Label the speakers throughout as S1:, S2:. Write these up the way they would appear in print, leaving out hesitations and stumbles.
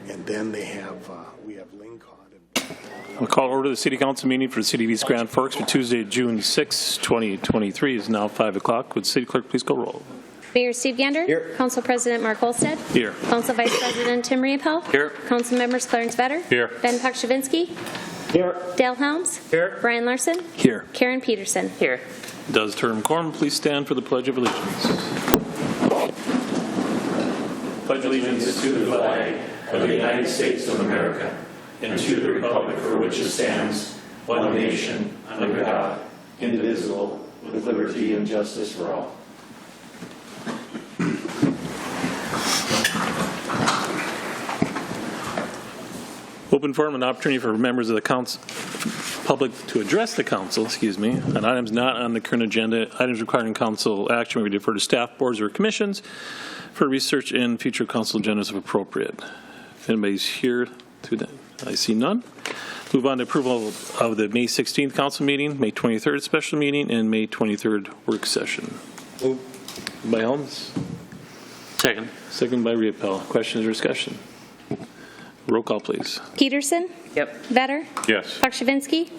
S1: And then they have, we have Lingcod.
S2: We'll call order the City Council meeting for the City of East Grand Forks for Tuesday, June 6, 2023. It is now 5 o'clock. Would City Clerk please call roll?
S3: Mayor Steve Gander.
S1: Here.
S3: Council President Mark Olstead.
S2: Here.
S3: Council Vice President Tim Riepel.
S2: Here.
S3: Council Members Clarence Vetter.
S2: Here.
S3: Ben Pakshavinsky.
S1: Here.
S3: Dale Helms.
S2: Here.
S3: Brian Larson.
S2: Here.
S3: Karen Peterson.
S4: Here.
S2: Does term quorum please stand for the Pledge of Allegiance? Pledge allegiance to the flag of the United States of America and to the republic for which it stands, one nation, under God, indivisible, with liberty and justice for all. Open forum, an opportunity for members of the council, public to address the council, on items not on the current agenda. Items requiring council action will be deferred to staff, boards, or commissions for research in future council agendas if appropriate. If anybody's here today, I see none. Move on to approval of the May 16th council meeting, May 23rd special meeting, and May 23rd work session. Move by Helms.
S4: Second.
S2: Second by Riepel. Questions or discussion? Roll call, please.
S3: Peterson.
S4: Yep.
S3: Vetter.
S2: Yes.
S3: Pakshavinsky.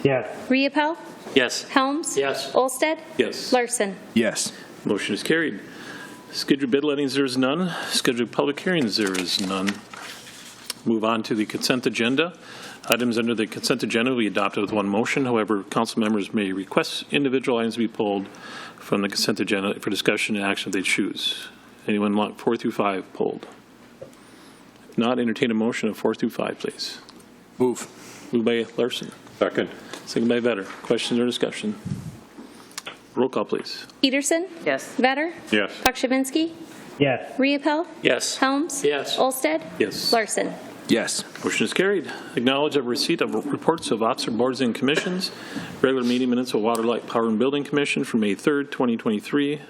S1: Yes.
S3: Riepel.
S4: Yes.
S3: Helms.
S4: Yes.
S3: Olstead.
S2: Yes.
S3: Larson.
S1: Yes.
S2: Motion is carried. Scheduled bid lettings, there is none. Scheduled public hearings, there is none. Move on to the consent agenda. Items under the consent agenda will be adopted with one motion. However, council members may request individual items to be pulled from the consent agenda for discussion and action if they choose. Anyone want 4 through 5 pulled? If not, entertain a motion of 4 through 5, please.
S1: Move.
S2: Moved by Larson.
S5: Second.
S2: Second by Vetter. Questions or discussion? Roll call, please.
S3: Peterson.
S4: Yes.
S3: Vetter.
S5: Yes.
S3: Pakshavinsky.
S1: Yes.
S3: Riepel.
S4: Yes.
S3: Helms.
S4: Yes.
S3: Olstead.
S2: Yes.
S3: Larson.
S1: Yes.
S2: Motion is carried. Acknowledge of receipt of reports of officer boards and commissions. Regular meeting minutes of Water, Light, Power and Building Commission from May 3rd, 2023.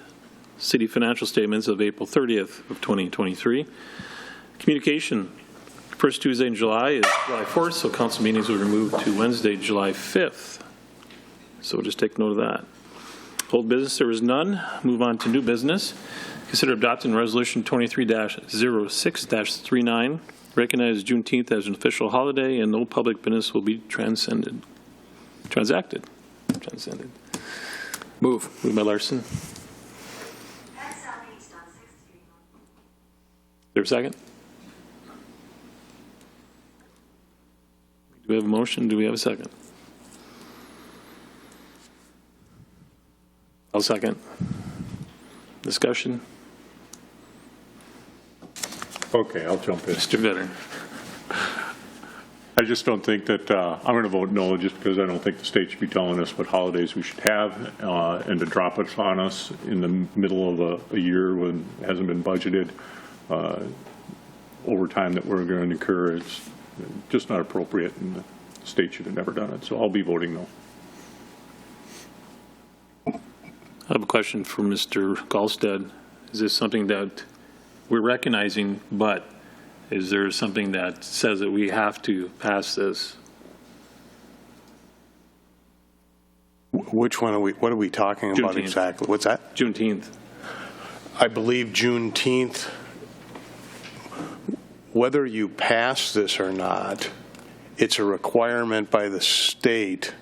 S2: City financial statements of April 30th of 2023. Communication. First Tuesday in July is July 4th, so council meetings will be moved to Wednesday, July 5th. So we'll just take note of that. Old business, there is none. Move on to new business. Consider adopting Resolution 23-06-39. Recognize Juneteenth as an official holiday and no public business will be transcended. Transacted. Transcended. Move. Moved by Larson. Is there a second? Do we have a motion? Do we have a second? I'll second. Discussion?
S5: Okay, I'll jump in.
S2: Mr. Vetter.
S5: I just don't think that, I'm going to vote no just because I don't think the state should be telling us what holidays we should have and to drop it on us in the middle of a year when it hasn't been budgeted. Overtime that we're going to incur, it's just not appropriate and the state should have never done it. So I'll be voting no.
S2: I have a question for Mr. Galstead. Is this something that we're recognizing, but is there something that says that we have to pass this?
S1: Which one are we, what are we talking about
S2: Juneteenth.
S1: exactly? What's that?
S2: Juneteenth.
S1: I believe Juneteenth, whether you pass this or not, it's a requirement by the state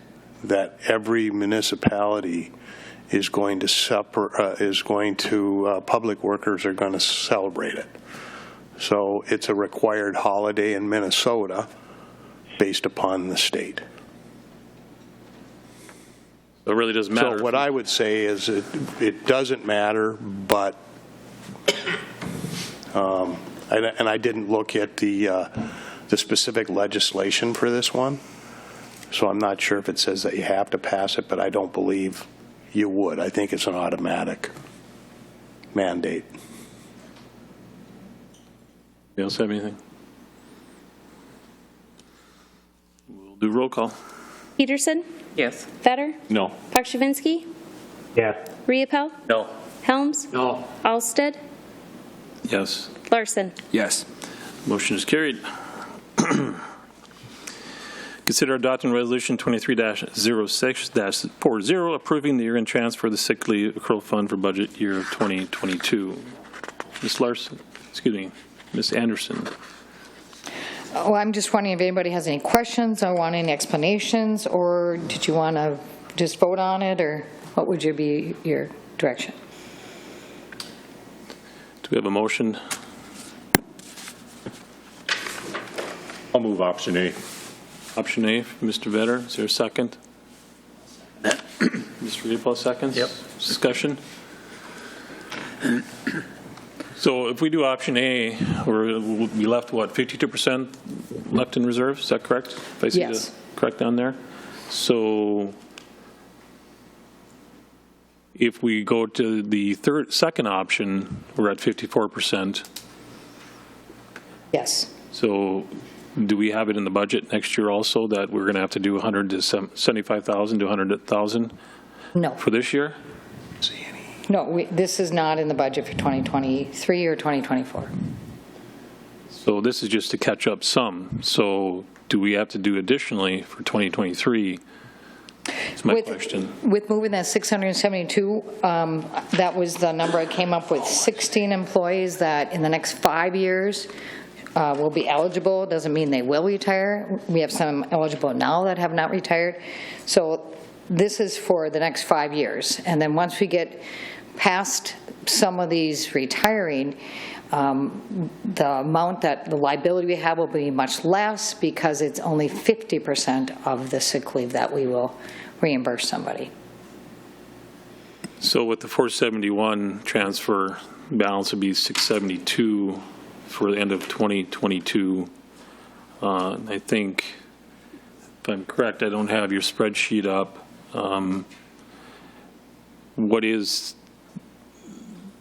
S1: that every municipality is going to public workers are going to celebrate it. So it's a required holiday in Minnesota based upon the state.
S2: So it really doesn't matter.
S1: So what I would say is it doesn't matter, but and I didn't look at the specific legislation for this one, so I'm not sure if it says that you have to pass it, but I don't believe you would. I think it's an automatic mandate.
S2: Anybody else have anything? We'll do roll call.
S3: Peterson.
S4: Yes.
S3: Vetter.
S5: No.
S3: Pakshavinsky.
S1: Yeah.
S3: Riepel.
S4: No.
S3: Helms.
S4: No.
S3: Olstead.
S2: Yes.
S3: Larson.
S1: Yes.
S2: Motion is carried. Consider adopting Resolution 23-06-40, approving the year-end transfer of the sick leave accrual fund for budget year of 2022. Ms. Larson, excuse me, Ms. Anderson.
S4: Oh, I'm just wondering if anybody has any questions or want any explanations, or did you want to just vote on it, or what would be your direction?
S2: Do we have a motion?
S5: I'll move option A.
S2: Option A, Mr. Vetter, is there a second? Mr. Riepel, seconds?
S6: Yep.
S2: Discussion? So if we do option A, we'll be left, what, 52% left in reserve? Is that correct? If I see
S4: Yes.
S2: the correct down there? So if we go to the second option, we're at 54%.
S4: Yes.
S2: So do we have it in the budget next year also that we're going to have to do 100 to 75,000 to 100,000
S4: No.
S2: for this year?
S4: No, this is not in the budget for 2023 or 2024.
S2: So this is just to catch up some. So do we have to do additionally for 2023? That's my question.
S4: With moving that 672, that was the number I came up with, 16 employees that in the next 5 years will be eligible. Doesn't mean they will retire. We have some eligible now that have not retired. So this is for the next 5 years. And then once we get past some of these retiring, the amount that the liability we have will be much less because it's only 50% of the sick leave that we will reimburse somebody.
S2: So with the 471 transfer, balance would be 672 for the end of 2022. I think, if I'm correct, I don't have your spreadsheet up. What is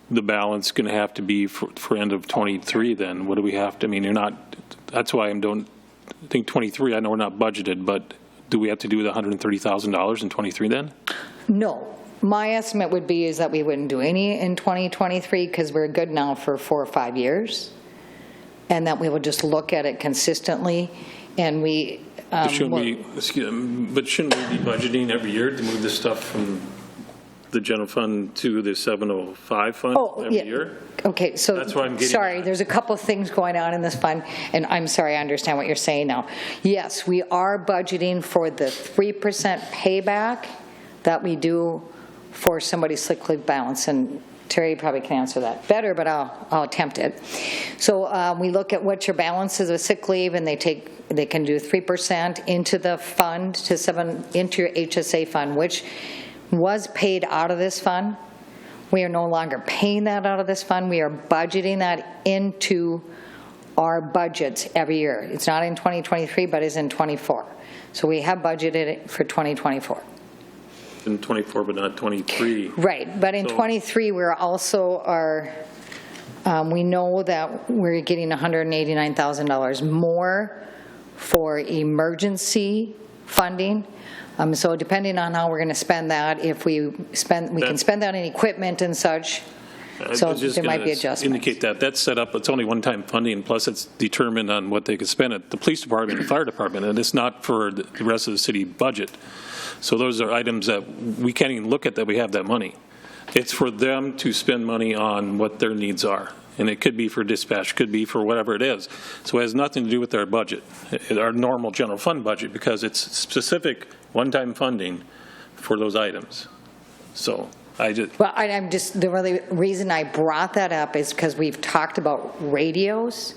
S2: the balance going to have to be for end of 23 then? What do we have to, I mean, you're not, that's why I don't think 23, I know we're not budgeted, but do we have to do the $130,000 in 23 then?
S4: No. My estimate would be is that we wouldn't do any in 2023 because we're good now for 4 or 5 years, and that we will just look at it consistently, and we
S2: But shouldn't we be budgeting every year to move this stuff from the general fund to the 705 fund every year?
S4: Okay, so
S2: That's why I'm getting
S4: sorry,
S2: at.
S4: there's a couple of things going on in this fund, and I'm sorry, I understand what you're saying now. Yes, we are budgeting for the 3% payback that we do for somebody's sick leave balance, and Terry probably can answer that better, but I'll attempt it. So we look at what your balance is of sick leave, and they can do 3% into the fund into your HSA fund, which was paid out of this fund. We are no longer paying that out of this fund. We are budgeting that into our budgets every year. It's not in 2023, but is in 24. So we have budgeted it for 2024.
S2: In 24, but not 23.
S4: Right, but in
S2: So-
S4: 23, we're also we know that we're getting $189,000 more for emergency funding. So depending on how we're going to spend that, if we can spend that in equipment and such. So there might be adjustments.
S2: Indicate that that's set up, it's only one-time funding, plus it's determined on what they could spend at the police department and fire department, and it's not for the rest of the city budget. So those are items that we can't even look at that we have that money. It's for them to spend money on what their needs are. And it could be for dispatch, could be for whatever it is. So it has nothing to do with our budget, our normal general fund budget, because it's specific one-time funding for those items. So I just...
S4: Well, I'm just, the really reason I brought that up is because we've talked about radios.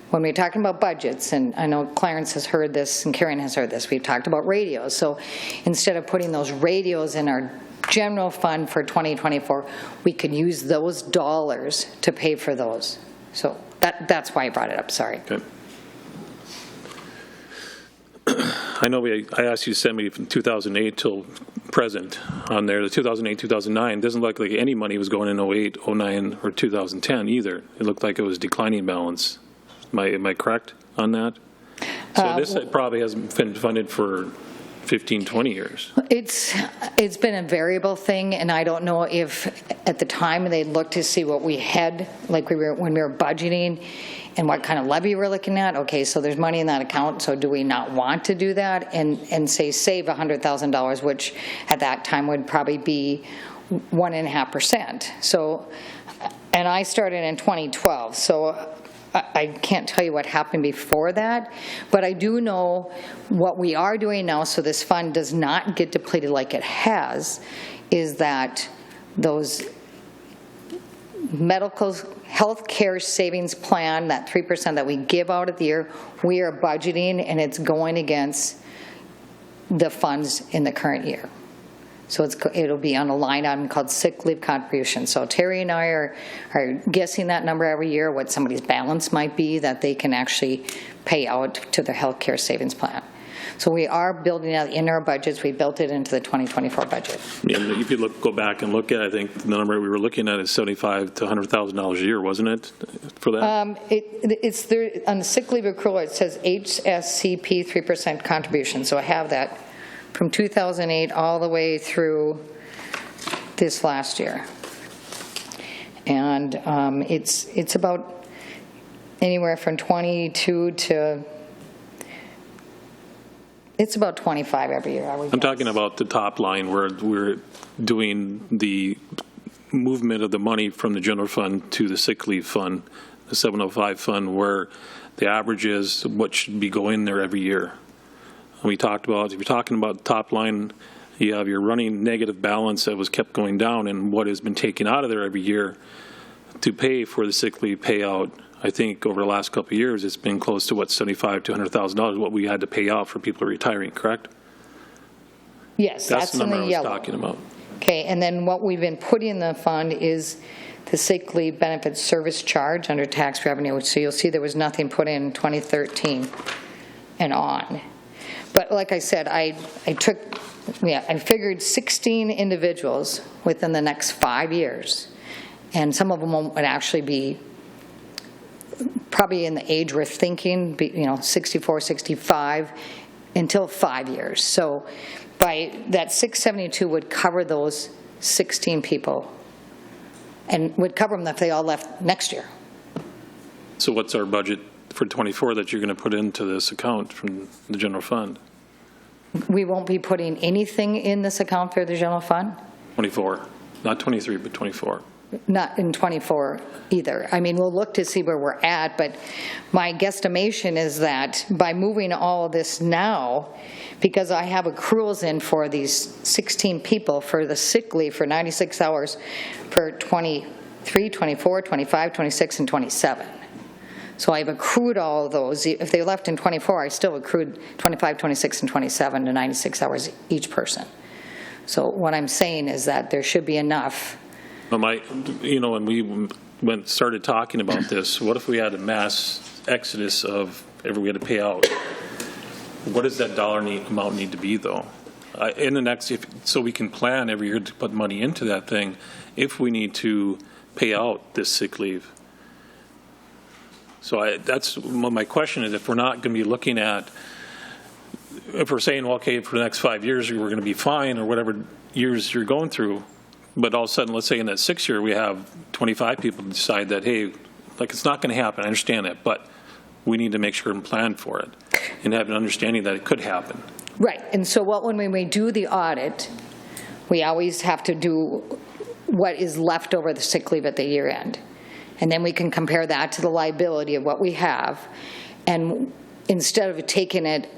S4: When we're talking about budgets, and I know Clarence has heard this and Karen has heard this, we've talked about radios. So instead of putting those radios in our general fund for 2024, we could use those dollars to pay for those. So that's why I brought it up, sorry.
S2: Okay. I know I asked you to send me from 2008 till present on there. The 2008, 2009 doesn't look like any money was going in 08, 09, or 2010 either. It looked like it was declining balance. Am I correct on that? So this probably hasn't been funded for 15, 20 years.
S4: It's been a variable thing, and I don't know if at the time they looked to see what we had, like when we were budgeting and what kind of levy we're looking at. Okay, so there's money in that account, so do we not want to do that and say save $100,000, which at that time would probably be 1.5%. So, and I started in 2012, so I can't tell you what happened before that, but I do know what we are doing now, so this fund does not get depleted like it has, is that those medical health care savings plan, that 3% that we give out at the year, we are budgeting, and it's going against the funds in the current year. So it'll be on a line item called sick leave contribution. So Terry and I are guessing that number every year, what somebody's balance might be that they can actually pay out to their health care savings plan. So we are building out in our budgets. We built it into the 2024 budget.
S2: Yeah, if you go back and look at, I think the number we were looking at is $75,000 to $100,000 a year, wasn't it, for that?
S4: It's there on the sick leave accrual. It says HSCP 3% contribution. So I have that from 2008 all the way through this last year, and it's about anywhere from 22 to. It's about 25 every year, I would
S2: I'm
S4: guess.
S2: talking about the top line where we're doing the movement of the money from the general fund to the sick leave fund, the 705 fund, where the average is what should be going there every year. And we talked about, if you're talking about the top line, you have your running negative balance that was kept going down, and what has been taken out of there every year to pay for the sick leave payout. I think over the last couple of years, it's been close to what, $75,000 to $100,000, what we had to pay out for people retiring, correct?
S4: Yes,
S2: That's the
S4: in
S2: number
S4: the
S2: I was
S4: yellow.
S2: talking about.
S4: Okay, and then what we've been putting in the fund is the sick leave benefit service charge under tax revenue. So you'll see there was nothing put in 2013 and on. But like I said, I figured 16 individuals within the next 5 years, and some of them would actually be probably in the age we're thinking, 64, 65, until 5 years. So by that 672 would cover those 16 people, and would cover them if they all left next year.
S2: So what's our budget for 24 that you're going to put into this account from the general fund?
S4: We won't be putting anything in this account for the general fund?
S2: 24, not 23, but 24.
S4: Not in 24 either. I mean, we'll look to see where we're at, but my guesstimation is that by moving all of this now, because I have accruals in for these 16 people for the sick leave for 96 hours for 23, 24, 25, 26, and 27. So I've accrued all of those. If they left in 24, I still accrued 25, 26, and 27 to 96 hours each person. So what I'm saying is that there should be enough.
S2: When we started talking about this, what if we had a mass exodus of we had to pay out? What does that dollar amount need to be, though? In the next, so we can plan every year to put money into that thing if we need to pay out this sick leave. So that's my question is, if we're not going to be looking at, if we're saying, well, okay, for the next 5 years we're going to be fine, or whatever years you're going through, but all of a sudden, let's say in that 6 year, we have 25 people decide that, hey, like it's not going to happen. I understand that, but we need to make sure and plan for it and have an understanding that it could happen.
S4: Right. And so when we do the audit, we always have to do what is left over the sick leave at the year end. And then we can compare that to the liability of what we have. And instead of taking it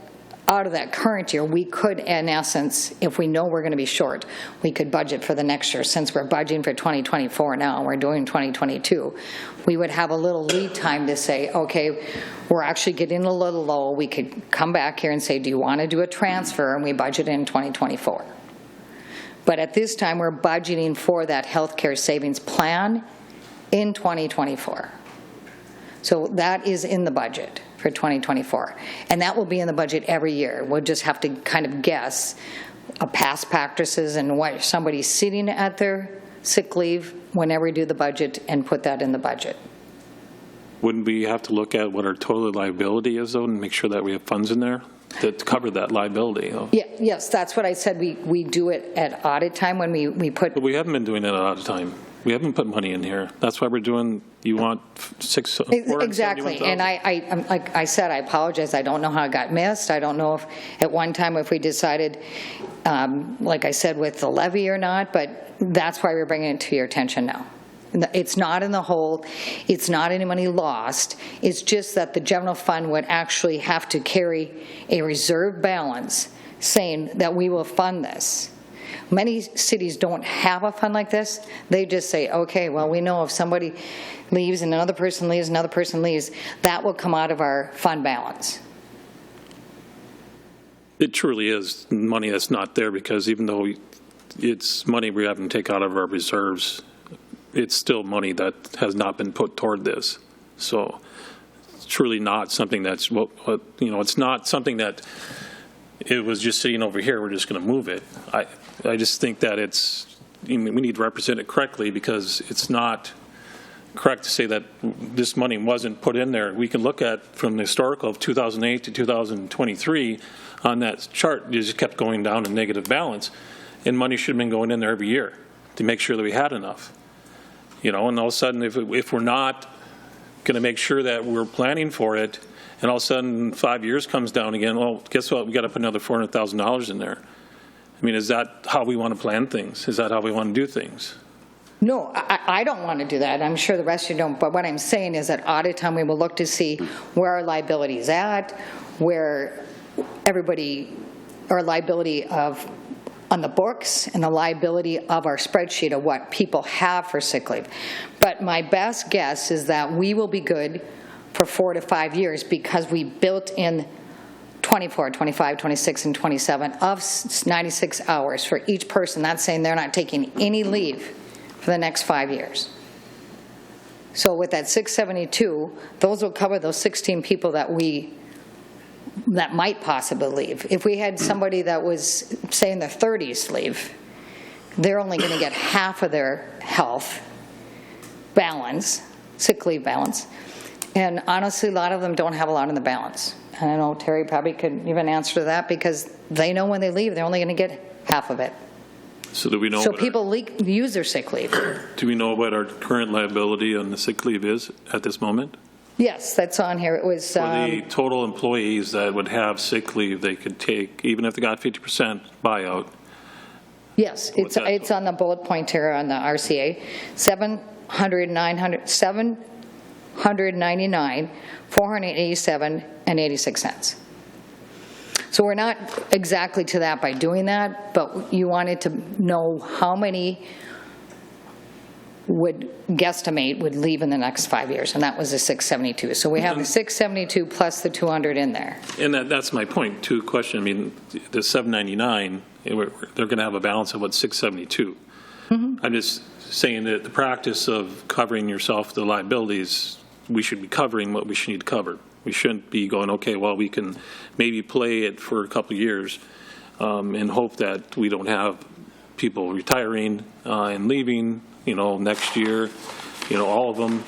S4: out of that current year, we could, in essence, if we know we're going to be short, we could budget for the next year. Since we're budgeting for 2024 now, and we're doing 2022, we would have a little lead time to say, okay, we're actually getting a little low. We could come back here and say, do you want to do a transfer? And we budget in 2024. But at this time, we're budgeting for that healthcare savings plan in 2024. So that is in the budget for 2024. And that will be in the budget every year. We'll just have to kind of guess past practices and what somebody's sitting at their sick leave whenever we do the budget and put that in the budget.
S2: Wouldn't we have to look at what our total liability is, though, and make sure that we have funds in there to cover that liability? Though?
S4: Yeah, yes, that's what I said. We do it at audit time when we put.
S2: But we haven't been doing it at audit time. We haven't put money in here. That's why we're doing, you want
S4: Exactly. And like I said, I apologize. I don't know how it got missed. I don't know if at one time if we decided, like I said, with the levy or not, but that's why we're bringing it to your attention now. It's not in the hole. It's not any money lost. It's just that the general fund would actually have to carry a reserve balance saying that we will fund this. Many cities don't have a fund like this. They just say, okay, well, we know if somebody leaves and another person leaves, that will come out of our fund balance.
S2: It truly is money that's not there, because even though it's money we haven't taken out of our reserves, it's still money that has not been put toward this. So it's truly not something that's, it's not something that it was just sitting over here, we're just going to move it. I just think that we need to represent it correctly, because it's not correct to say that this money wasn't put in there. We can look at from the historical of 2008 to 2023 on that chart, it just kept going down in negative balance, and money should have been going in there every year to make sure that we had enough. And all of a sudden, if we're not going to make sure that we're planning for it, and all of a sudden 5 years comes down again, well, guess what? We got to put another $400,000 in there. I mean, is that how we want to plan things? Is that how we want to do things?
S4: No, I don't want to do that. I'm sure the rest of you don't. But what I'm saying is that audit time we will look to see where our liability is at, where our liability on the books and the liability of our spreadsheet of what people have for sick leave. But my best guess is that we will be good for 4 to 5 years, because we built in 24, 25, 26, and 27 of 96 hours for each person. That's saying they're not taking any leave for the next 5 years. So with that 672, those will cover those 16 people that might possibly leave. If we had somebody that was, say, in their 30s leave, they're only going to get half of their health balance, sick leave balance. And honestly, a lot of them don't have a lot in the balance. And I know Terry probably could even answer to that, because they know when they leave, they're only going to get half of it.
S2: So do we know?
S4: So people use their sick leave.
S2: Do we know what our current liability on the sick leave is at this moment?
S4: Yes, that's on here. It was
S2: For the total employees that would have sick leave they could take, even if they got 50% buyout.
S4: yes, it's on the bullet point here on the RCA. 799, 487 and 86 cents. So we're not exactly to that by doing that, but you wanted to know how many would guesstimate would leave in the next 5 years, and that was the 672. So we have the 672 plus the 200 in there.
S2: And that's my point, too. Question, I mean, the 799, they're going to have a balance of, 672. I'm just saying that the practice of covering yourself, the liabilities, we should be covering what we should need covered. We shouldn't be going, okay, well, we can maybe play it for a couple of years and hope that we don't have people retiring and leaving, next year, all of them,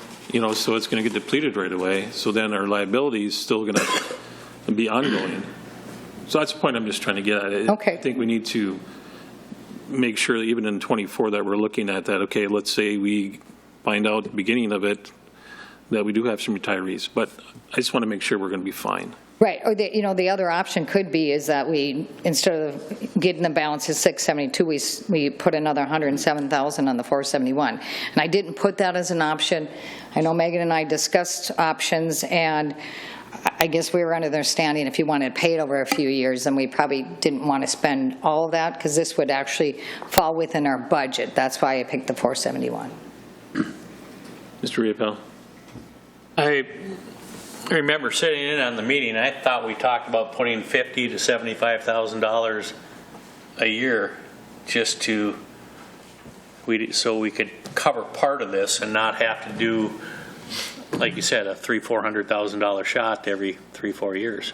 S2: so it's going to get depleted right away. So then our liability is still going to be ongoing. So that's the point I'm just trying to get at.
S4: Okay.
S2: I think we need to make sure that even in 24 that we're looking at that, okay, let's say we find out at the beginning of it that we do have some retirees, but I just want to make sure we're going to be fine.
S4: Right, or the other option could be is that we, instead of getting the balance of 672, we put another 107,000 on the 471. And I didn't put that as an option. I know Megan and I discussed options, and I guess we were under the understanding if you wanted to pay it over a few years, then we probably didn't want to spend all of that, because this would actually fall within our budget. That's why I picked the 471.
S2: Mr. Riepel?
S6: I remember sitting in on the meeting. I thought we talked about putting $50,000 to $75,000 a year just so we could cover part of this and not have to do, like you said, a $300,000-$400,000 shot every 3-4 years.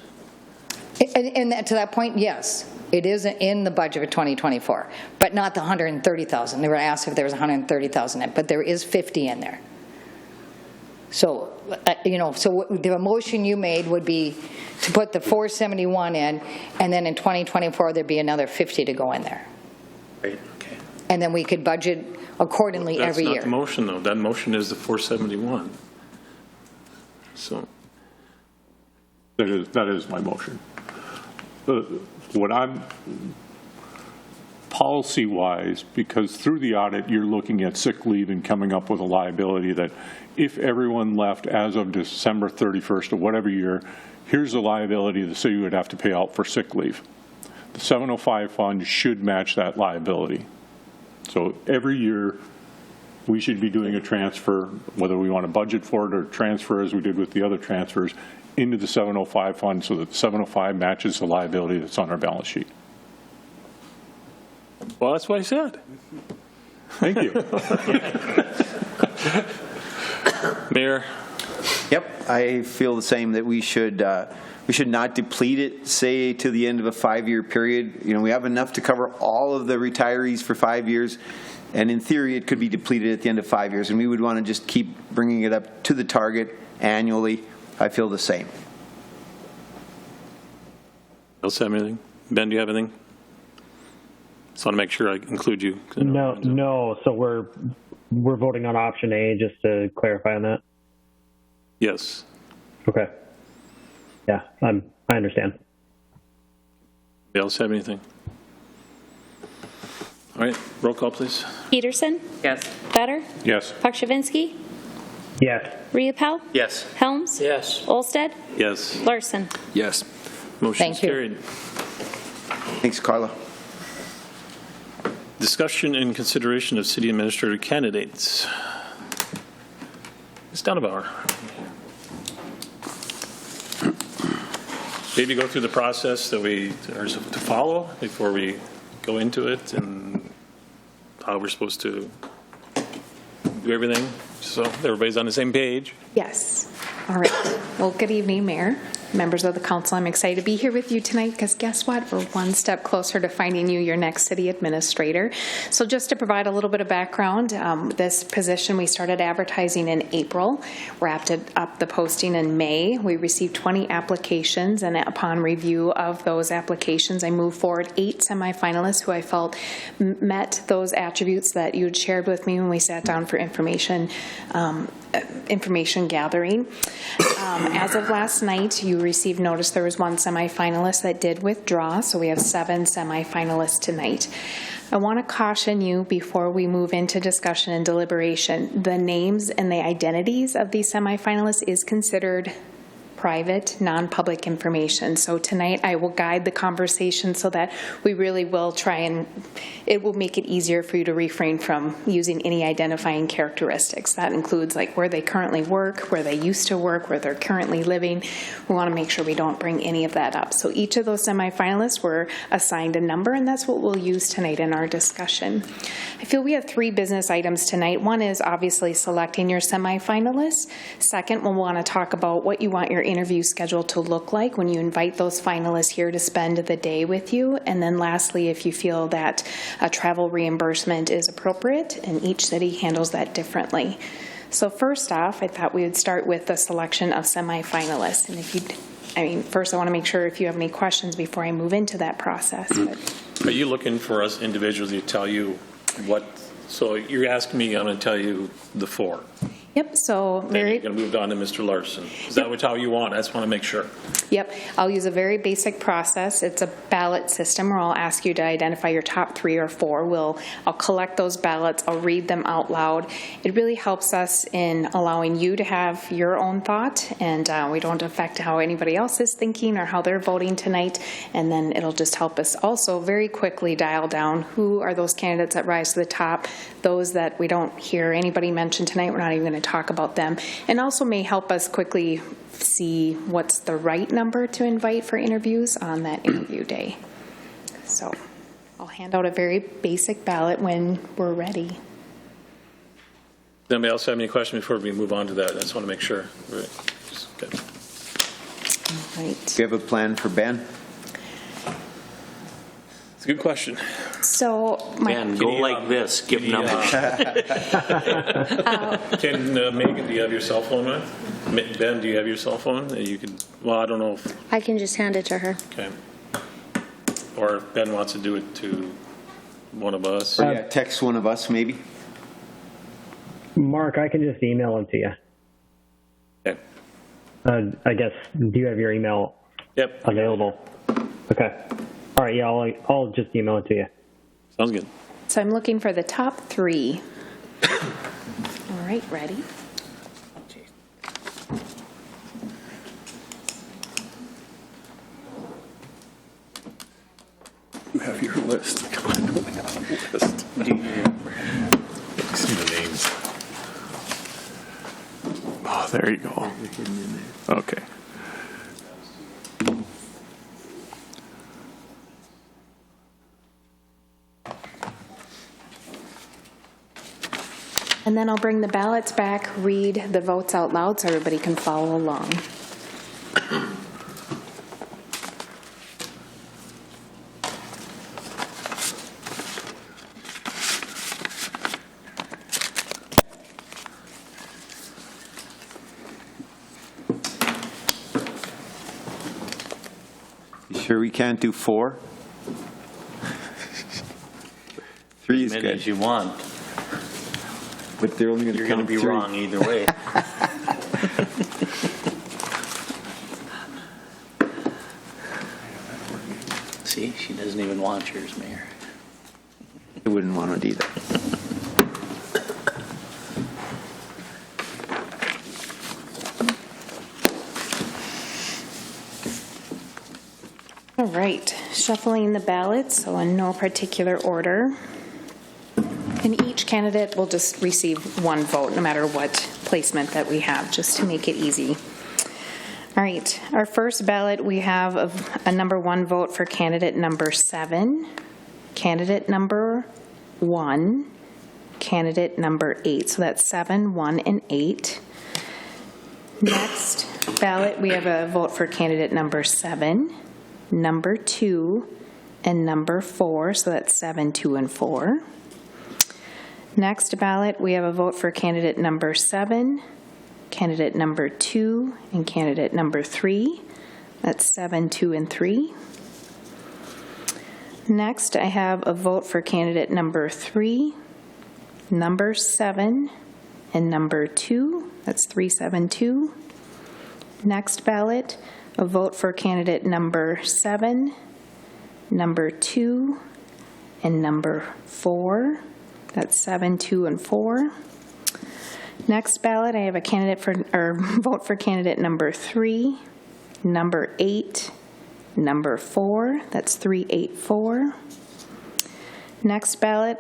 S4: And to that point, yes, it is in the budget for 2024, but not the 130,000. They were asked if there was 130,000 in it, but there is 50 in there. So, so the motion you made would be to put the 471 in, and then in 2024 there'd be another 50 to go in there.
S6: Right, okay.
S4: And then we could budget accordingly every year.
S2: That's not the motion, though. That motion is the 471. So
S5: That is my motion. policy-wise, because through the audit, you're looking at sick leave and coming up with a liability that if everyone left as of December 31st of whatever year, here's the liability the city would have to pay out for sick leave. The 705 fund should match that liability. So every year, we should be doing a transfer, whether we want to budget for it or transfer as we did with the other transfers, into the 705 fund so that the 705 matches the liability that's on our balance sheet.
S2: Well, that's what I said.
S5: Thank you.
S2: Mayor?
S7: Yep, I feel the same, that we should not deplete it, say, to the end of a 5-year period. You know, we have enough to cover all of the retirees for 5 years, and in theory, it could be depleted at the end of 5 years, and we would want to just keep bringing it up to the target annually. I feel the same.
S2: Else have anything? Ben, do you have anything? Just want to make sure I include you.
S8: No. So we're voting on option A, just to clarify on that.
S2: Yes.
S8: Okay. Yeah, I understand.
S2: Anybody else have anything? All right, roll call, please.
S3: Peterson?
S6: Yes.
S3: Better?
S5: Yes.
S3: Pakshavinsky?
S8: Yes.
S3: Riepel?
S6: Yes.
S3: Helms?
S6: Yes.
S3: Olsted?
S2: Yes.
S3: Larson?
S9: Yes.
S2: Motion's
S4: Thank you.
S2: carried.
S7: Thanks, Carla.
S2: Discussion and consideration of city administrator candidates. Ms. Donovan. Maybe go through the process that we are to follow before we go into it and how we're supposed to do everything so everybody's on the same page.
S10: Yes. All right. Well, good evening, Mayor, members of the council. I'm excited to be here with you tonight because guess what? We're one step closer to finding you your next city administrator. So just to provide a little bit of background, this position we started advertising in April, wrapped up the posting in May. We received 20 applications, and upon review of those applications, I moved forward 8 semifinalists who I felt met those attributes that you had shared with me when we sat down for information gathering. As of last night, you received notice there was 1 semifinalist that did withdraw, so we have 7 semifinalists tonight. I want to caution you before we move into discussion and deliberation. The names and the identities of these semifinalists is considered private, non-public information. So tonight I will guide the conversation so that we really will try and it will make it easier for you to refrain from using any identifying characteristics. That includes like where they currently work, where they used to work, where they're currently living. We want to make sure we don't bring any of that up. So each of those semifinalists were assigned a number, and that's what we'll use tonight in our discussion. I feel we have 3 business items tonight. One is obviously selecting your semifinalists. Second, we'll want to talk about what you want your interview schedule to look like when you invite those finalists here to spend the day with you. And then lastly, if you feel that a travel reimbursement is appropriate, and each city handles that differently. So first off, I thought we would start with the selection of semifinalists. And if you, first I want to make sure if you have any questions before I move into that process. But.
S2: Are you looking for us individually to tell you what, so you're asking me, I'm going to tell you the 4.
S10: Yep, so
S2: Then you're going to move on to Mr. Larson. Is that how you want? I just want to make sure.
S10: Yep, I'll use a very basic process. It's a ballot system where I'll ask you to identify your top 3 or 4. I'll collect those ballots. I'll read them out loud. It really helps us in allowing you to have your own thought, and we don't affect how anybody else is thinking or how they're voting tonight. And then it'll just help us also very quickly dial down who are those candidates that rise to the top, those that we don't hear anybody mention tonight. We're not even going to talk about them, and also may help us quickly see what's the right number to invite for interviews on that interview day. So I'll hand out a very basic ballot when we're ready.
S2: Does anybody else have any questions before we move on to that? I just want to make sure. Okay.
S10: All right.
S7: Do you have a plan for Ben?
S2: It's a good question.
S10: So
S6: Man, go like this. Give numbers.
S2: Can Megan, do you have your cell phone with? Ben, do you have your cell phone? You could. Well, I don't know if.
S3: I can just hand it to her.
S2: Okay. Or if Ben wants to do it to one of us.
S7: Or text one of us, maybe?
S8: Mark, I can just email them to you.
S2: Okay.
S8: I guess, do you have your email
S2: Yep.
S8: available? Okay. All right, yeah, I'll just email it to you.
S2: Sounds good.
S10: So I'm looking for the top 3. All right, ready?
S1: You have your list. Come on, we have a list. See the names. Oh, there you go. Okay.
S10: And then I'll bring the ballots back, read the votes out loud so everybody can follow along.
S7: You sure we can't do 4? 3
S6: As
S7: is
S6: many
S7: good.
S6: as you want.
S7: But they're only going to
S6: You're going to be wrong either way. See, she doesn't even want yours, Mayor.
S7: I wouldn't want it either.
S10: All right, shuffling the ballots, so in no particular order. And each candidate will just receive 1 vote, no matter what placement that we have, just to make it easy. All right, our first ballot, we have a number 1 vote for candidate number 7, candidate number 1, candidate number 8. So that's 7, 1, and 8. Next ballot, we have a vote for candidate number 7, number 2, and number 4. So that's 7, 2, and 4. Next ballot, we have a vote for candidate number 7, candidate number 2, and candidate number 3. That's 7, 2, and 3. Next, I have a vote for candidate number 3, number 7, and number 2. That's 3, 7, 2. Next ballot, a vote for candidate number 7, number 2, and number 4. That's 7, 2, and 4. Next ballot, I have a candidate for, or vote for candidate number 3, number 8, number 4. That's 3, 8, 4. Next ballot,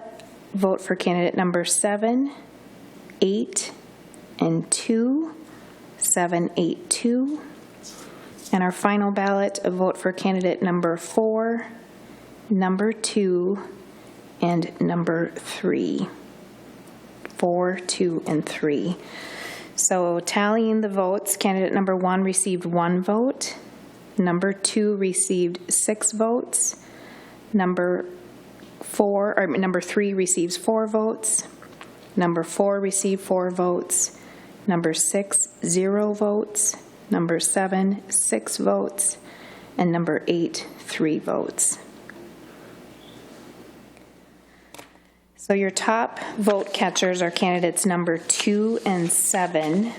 S10: vote for candidate number 7, 8, and 2. 7, 8, 2. And our final ballot, a vote for candidate number 4, number 2, and number 3. 4, 2, and 3. So tallying the votes, candidate number 1 received 1 vote. Number 2 received 6 votes. Number 3 receives 4 votes. Number 4 received 4 votes. Number 6, 0 votes. Number 7, 6 votes. And number 8, 3 votes. So your top vote catchers are candidates number 2 and 7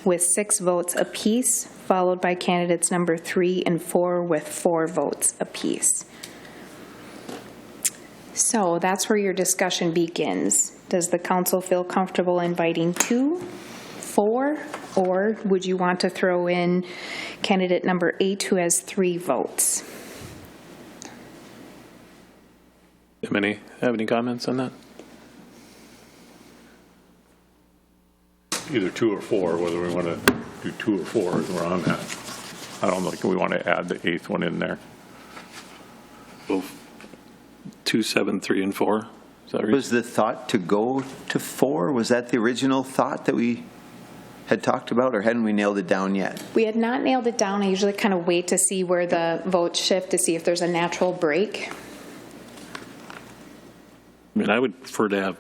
S10: with 6 votes apiece, followed by candidates number 3 and 4 with 4 votes apiece. So that's where your discussion begins. Does the council feel comfortable inviting 2, 4, or would you want to throw in candidate number 8 who has 3 votes?
S2: Have any comments on that?
S5: Either 2 or 4, whether we want to do 2 or 4, we're on that. I don't think we want to add the 8th one in there.
S2: Well, 2, 7, 3, and 4. Is that right?
S7: Was the thought to go to 4? Was that the original thought that we had talked about, or hadn't we nailed it down yet?
S10: We had not nailed it down. I usually kind of wait to see where the votes shift to see if there's a natural break.
S2: I mean, I would prefer to have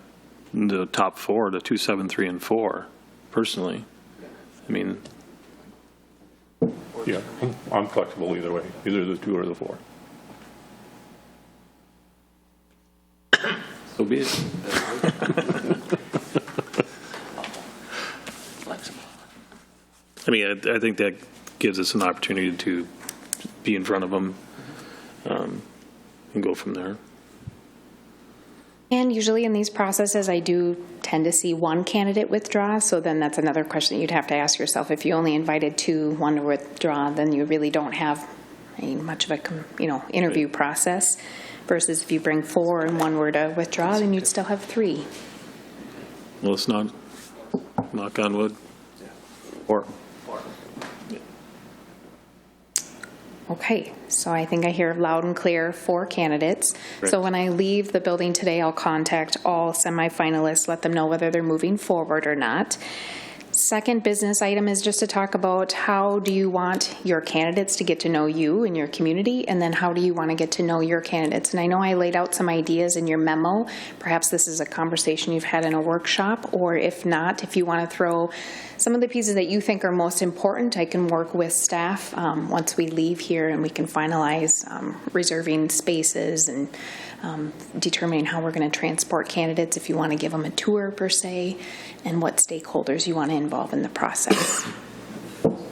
S2: the top 4, the 2, 7, 3, and 4, personally. I mean,
S5: Yeah, I'm flexible either way, either the 2 or the 4.
S2: so be it. I mean, I think that gives us an opportunity to be in front of them and go from there.
S10: And usually in these processes, I do tend to see one candidate withdraw, so then that's another question that you'd have to ask yourself. If you only invited two, one to withdraw, then you really don't have much of a interview process, versus if you bring four and one were to withdraw, then you'd still have three.
S2: Well, let's not knock on wood.
S1: Or
S10: Okay, so I think I hear loud and clear 4 candidates.
S2: Right.
S10: So when I leave the building today, I'll contact all semifinalists, let them know whether they're moving forward or not. Second business item is just to talk about how do you want your candidates to get to know you and your community, and then how do you want to get to know your candidates. And I know I laid out some ideas in your memo. Perhaps this is a conversation you've had in a workshop, or if not, if you want to throw some of the pieces that you think are most important, I can work with staff once we leave here, and we can finalize reserving spaces and determining how we're going to transport candidates, if you want to give them a tour per se, and what stakeholders you want to involve in the process.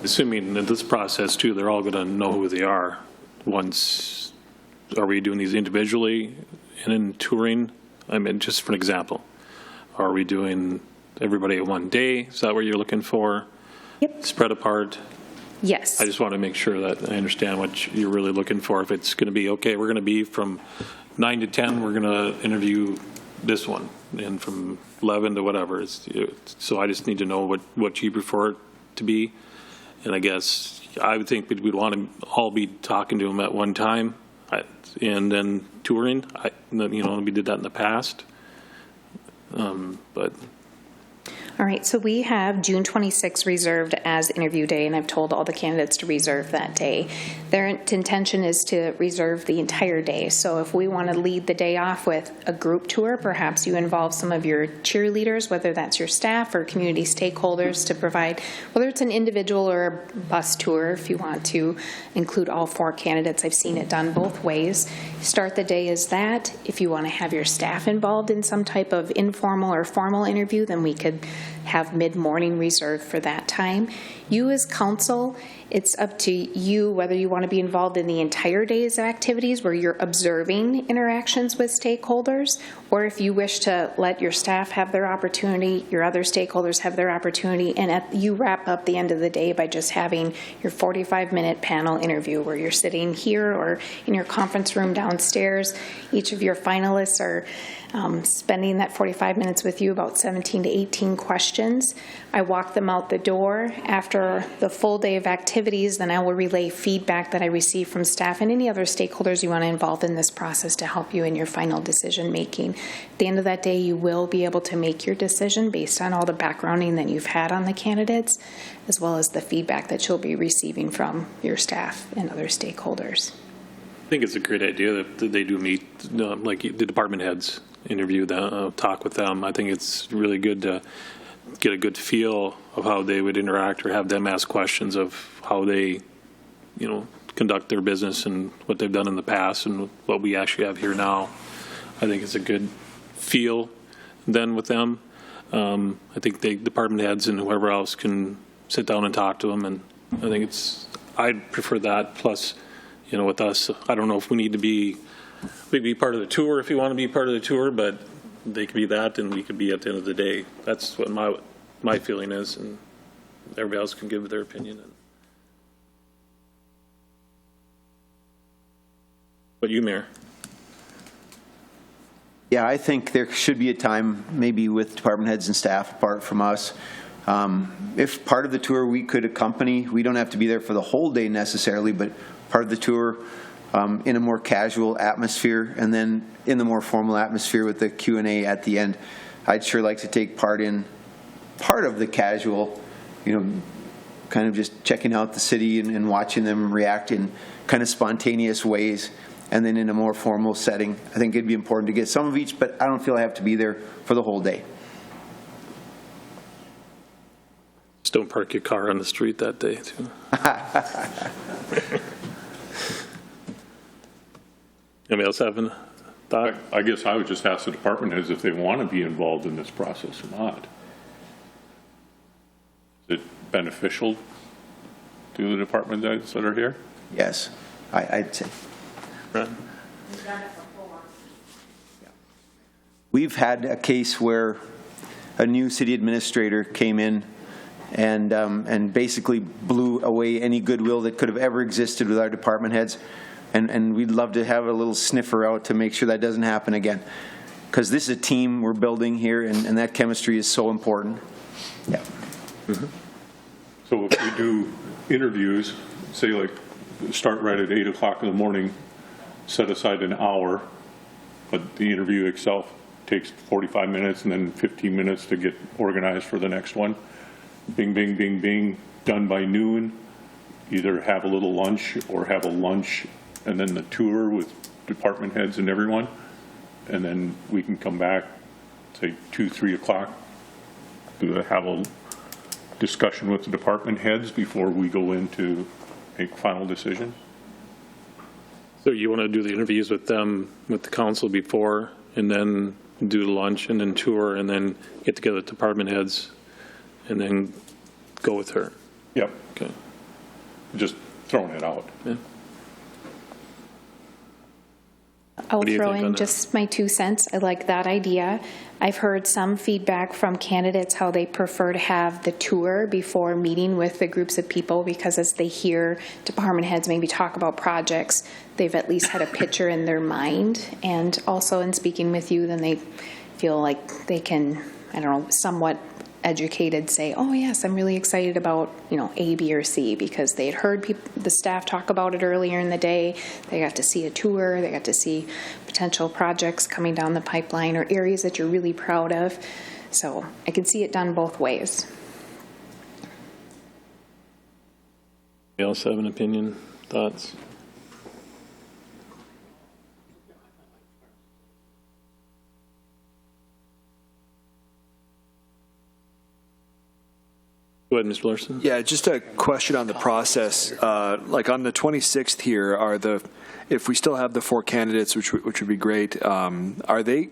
S2: Assuming in this process too, they're all going to know who they are. Once, are we doing these individually and in touring? I mean, just for an example, are we doing everybody at one day? Is that what you're looking for?
S10: Yep.
S2: Spread apart?
S10: Yes.
S2: I just want to make sure that I understand what you're really looking for. If it's going to be, okay, we're going to be from 9 to 10, we're going to interview this one, and from 11 to whatever. So I just need to know what you prefer it to be. And I guess I would think we'd want to all be talking to them at one time and then touring. We did that in the past. But
S10: All right, so we have June 26th reserved as interview day, and I've told all the candidates to reserve that day. Their intention is to reserve the entire day. So if we want to lead the day off with a group tour, perhaps you involve some of your cheerleaders, whether that's your staff or community stakeholders, to provide, whether it's an individual or a bus tour, if you want to include all 4 candidates. I've seen it done both ways. Start the day as that. If you want to have your staff involved in some type of informal or formal interview, then we could have mid-morning reserved for that time. You as council, it's up to you whether you want to be involved in the entire day's activities where you're observing interactions with stakeholders, or if you wish to let your staff have their opportunity, your other stakeholders have their opportunity, and you wrap up the end of the day by just having your 45-minute panel interview where you're sitting here or in your conference room downstairs. Each of your finalists are spending that 45 minutes with you, about 17 to 18 questions. I walk them out the door. After the full day of activities, then I will relay feedback that I receive from staff and any other stakeholders you want to involve in this process to help you in your final decision making. At the end of that day, you will be able to make your decision based on all the backgrounding that you've had on the candidates, as well as the feedback that you'll be receiving from your staff and other stakeholders.
S2: I think it's a great idea that they do meet, like the department heads, interview them, talk with them. I think it's really good to get a good feel of how they would interact, or have them ask questions of how they, conduct their business and what they've done in the past and what we actually have here now. I think it's a good feel then with them. I think the department heads and whoever else can sit down and talk to them, and I think I'd prefer that. Plus, with us, I don't know if we'd be part of the tour if you want to be part of the tour, but they could be that, and we could be at the end of the day. That's what my feeling is, and everybody else can give their opinion. But you, Mayor?
S7: Yeah, I think there should be a time, maybe with department heads and staff apart from us. If part of the tour we could accompany, we don't have to be there for the whole day necessarily, but part of the tour in a more casual atmosphere, and then in the more formal atmosphere with the Q&A at the end. I'd sure like to take part in part of the casual, kind of just checking out the city and watching them react in kind of spontaneous ways. And then in a more formal setting, I think it'd be important to get some of each, but I don't feel I have to be there for the whole day.
S2: Just don't park your car on the street that day, too. Anybody else have a thought?
S5: I guess I would just ask the department heads if they want to be involved in this process or not. Is it beneficial to the department heads that are here?
S7: Yes, I'd say.
S2: Right.
S7: we've had a case where a new city administrator came in and basically blew away any goodwill that could have ever existed with our department heads. And we'd love to have a little sniffer out to make sure that doesn't happen again. Because this is a team we're building here, and that chemistry is so important. Yeah.
S5: So if we do interviews, say like start right at 8 o'clock in the morning, set aside an hour, but the interview itself takes 45 minutes and then 15 minutes to get organized for the next one. Bing, bing, bing, bing, done by noon. Either have a little lunch or have a lunch and then the tour with department heads and everyone. And then we can come back, say 2, 3 o'clock, have a discussion with the department heads before we go in to make final decision.
S2: So you want to do the interviews with them, with the council before, and then do the lunch and then tour and then get together with department heads and then go with her?
S5: Yep.
S2: Okay.
S5: Just throwing it out.
S2: Yeah.
S10: I'll
S2: do you
S10: throw
S2: think on
S10: in
S2: that?
S10: just my 2 cents. I like that idea. I've heard some feedback from candidates how they prefer to have the tour before meeting with the groups of people, because as they hear department heads maybe talk about projects, they've at least had a picture in their mind. And also in speaking with you, then they feel like they can, I don't know, somewhat educated say, oh yes, I'm really excited about, A, B, or C, because they had heard the staff talk about it earlier in the day. They got to see a tour, they got to see potential projects coming down the pipeline or areas that you're really proud of. So I can see it done both ways.
S2: You else have an opinion, thoughts? Go ahead, Mr. Larson.
S9: Yeah, just a question on the process. Like on the 26th here, if we still have the 4 candidates, which would be great, are they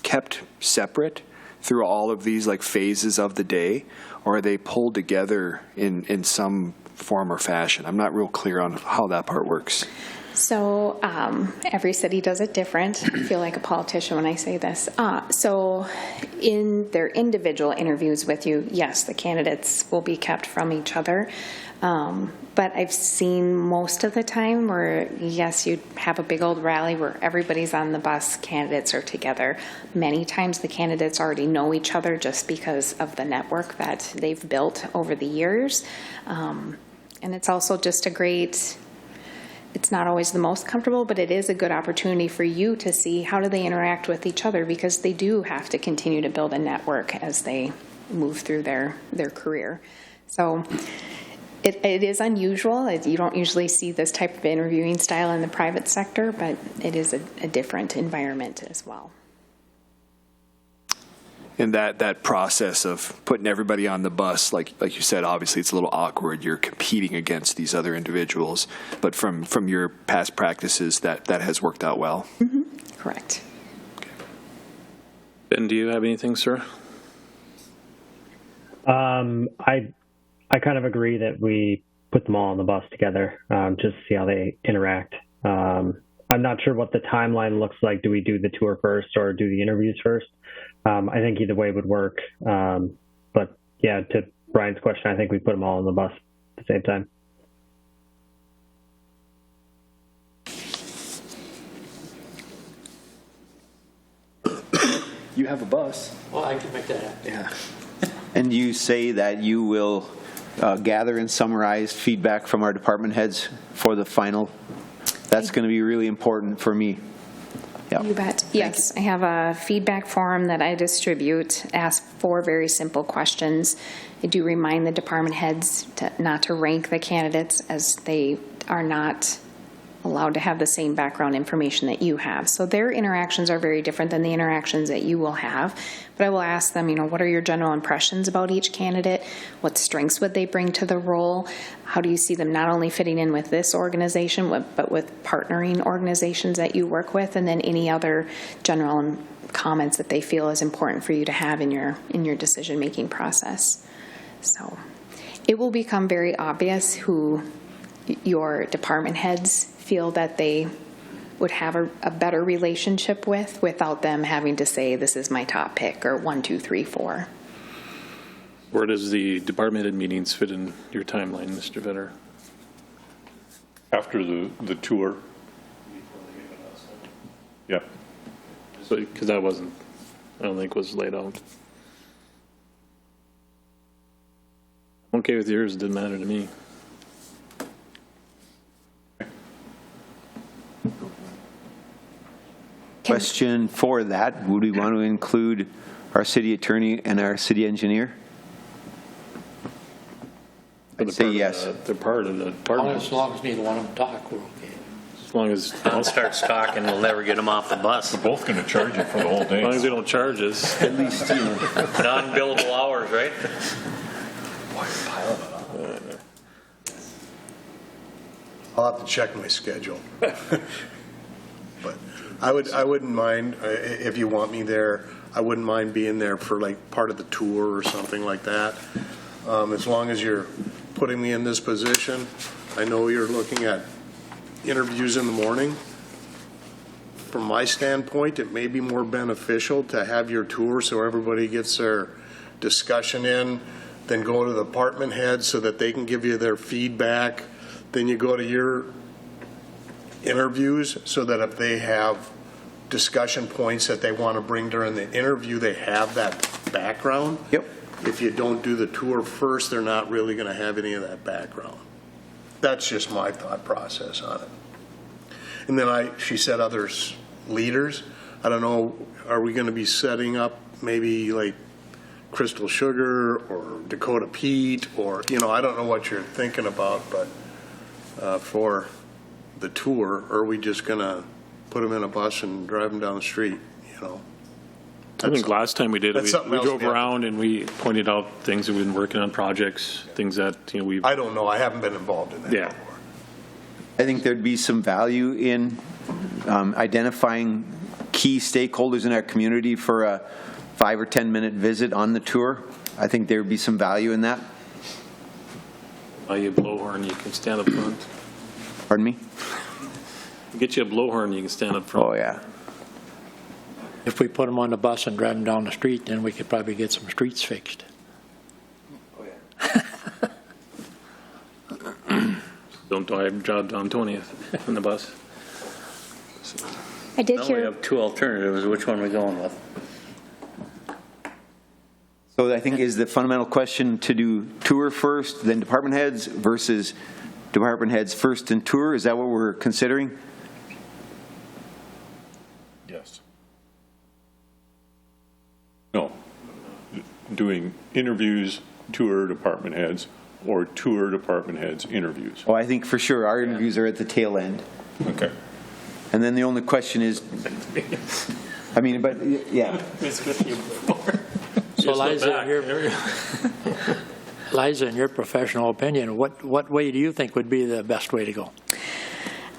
S9: kept separate through all of these like phases of the day, or are they pulled together in some form or fashion? I'm not real clear on how that part works.
S10: So every city does it different. I feel like a politician when I say this. So in their individual interviews with you, yes, the candidates will be kept from each other. But I've seen most of the time where, yes, you'd have a big old rally where everybody's on the bus, candidates are together. Many times the candidates already know each other just because of the network that they've built over the years. And it's also just a great... It's not always the most comfortable, but it is a good opportunity for you to see how do they interact with each other, because they do have to continue to build a network as they move through their career. So it is unusual. You don't usually see this type of interviewing style in the private sector, but it is a different environment as well.
S9: And that process of putting everybody on the bus, like you said, obviously it's a little awkward. You're competing against these other individuals, but from your past practices, that has worked out well.
S10: Mm-hmm. Correct.
S2: Ben, do you have anything, sir?
S8: I kind of agree that we put them all on the bus together, just to see how they interact. I'm not sure what the timeline looks like. Do we do the tour first or do the interviews first? I think either way would work. But yeah, to Brian's question, I think we put them all on the bus at the same time. You have a bus.
S6: Well, I can make that happen.
S7: Yeah. And you say that you will gather and summarize feedback from our department heads for the final. That's going to be really important for me. Yeah.
S10: You bet. Yes, I have a feedback form that I distribute, ask 4 very simple questions. I do remind the department heads not to rank the candidates, as they are not allowed to have the same background information that you have. So their interactions are very different than the interactions that you will have. But I will ask them, what are your general impressions about each candidate? What strengths would they bring to the role? How do you see them not only fitting in with this organization, but with partnering organizations that you work with, and then any other general comments that they feel is important for you to have in your decision-making process. So it will become very obvious who your department heads feel that they would have a better relationship with without them having to say, this is my top pick, or 1, 2, 3, 4.
S2: Where does the department head meetings fit in your timeline, Mr. Vetter?
S5: After the tour. Yeah.
S2: So, because that wasn't, I don't think was laid out. I'm okay with yours, it didn't matter to me.
S7: Question for that, would we want to include our city attorney and our city engineer? I'd say yes.
S2: They're part of the department.
S11: As long as neither one of them talk, we're okay.
S2: As long as,
S6: Don starts talking, we'll never get him off the bus.
S5: We're both going to charge you for the whole
S2: as long as
S5: day.
S2: they don't charge us.
S7: At least, you know.
S6: Non-billable hours, right?
S1: I'll have to check my schedule. But I wouldn't mind, if you want me there, I wouldn't mind being there for like part of the tour or something like that. As long as you're putting me in this position, I know you're looking at interviews in the morning. From my standpoint, it may be more beneficial to have your tour so everybody gets their discussion in, then go to the department heads so that they can give you their feedback. Then you go to your interviews so that if they have discussion points that they want to bring during the interview, they have that background.
S7: Yep.
S1: If you don't do the tour first, they're not really going to have any of that background. That's just my thought process on it. And then she said others, leaders. I don't know, are we going to be setting up maybe like Crystal Sugar or Dakota Pete or, I don't know what you're thinking about, but for the tour, or are we just going to put them in a bus and drive them down the street,
S2: I think last time we did it,
S1: that's
S2: we
S1: something else
S2: drove
S1: we have to-
S2: around and we pointed out things that we've been working on, projects, things that, we've,
S1: I don't know. I haven't been involved in that
S2: yeah.
S1: before.
S7: I think there'd be some value in identifying key stakeholders in our community for a 5 or 10 minute visit on the tour. I think there would be some value in that.
S2: Buy you a blowhorn, you can stand up front.
S7: Pardon me?
S2: Get you a blowhorn, you can stand up front.
S7: Oh, yeah.
S11: If we put them on the bus and drive them down the street, then we could probably get some streets fixed.
S2: Don't drive down 20th in the bus.
S3: I did
S6: Now we
S3: hear,
S6: have two alternatives. Which one are we going with?
S7: So I think is the fundamental question to do tour first, then department heads versus department heads first and tour? Is that what we're considering?
S5: Yes. No. Doing interviews, tour department heads, or tour department heads interviews.
S7: Oh, I think for sure our interviews are at the tail end.
S5: Okay.
S7: And then the only question is, but yeah.
S11: So Liza, in your professional opinion, what way do you think would be the best way to go?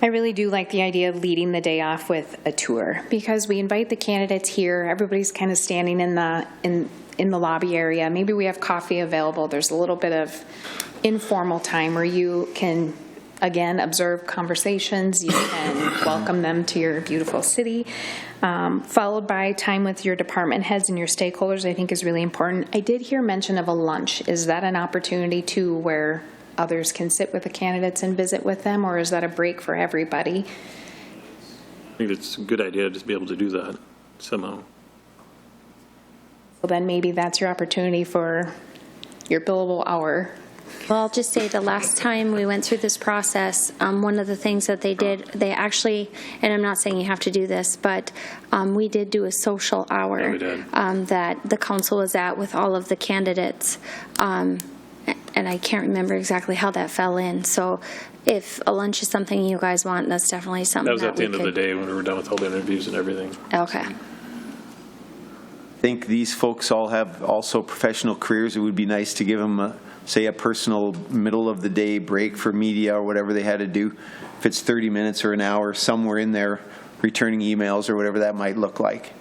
S10: I really do like the idea of leading the day off with a tour, because we invite the candidates here. Everybody's kind of standing in the lobby area. Maybe we have coffee available. There's a little bit of informal time where you can, again, observe conversations. You can welcome them to your beautiful city. Followed by time with your department heads and your stakeholders, I think is really important. I did hear mention of a lunch. Is that an opportunity too where others can sit with the candidates and visit with them, or is that a break for everybody?
S2: I think it's a good idea to just be able to do that somehow.
S10: Well, then maybe that's your opportunity for your billable hour.
S3: well, I'll just say the last time we went through this process, one of the things that they did, they actually, and I'm not saying you have to do this, but we did do a social hour
S2: Yeah, we did.
S3: that the council was at with all of the candidates. And I can't remember exactly how that fell in. So if a lunch is something you guys want, that's definitely something
S2: That was at the
S3: we
S2: end of the
S3: could-
S2: day when we were done with all the interviews and everything.
S3: Okay.
S7: I think these folks all have also professional careers. It would be nice to give them, say, a personal middle of the day break for media or whatever they had to do. If it's 30 minutes or an hour, somewhere in there, returning emails or whatever that might look like.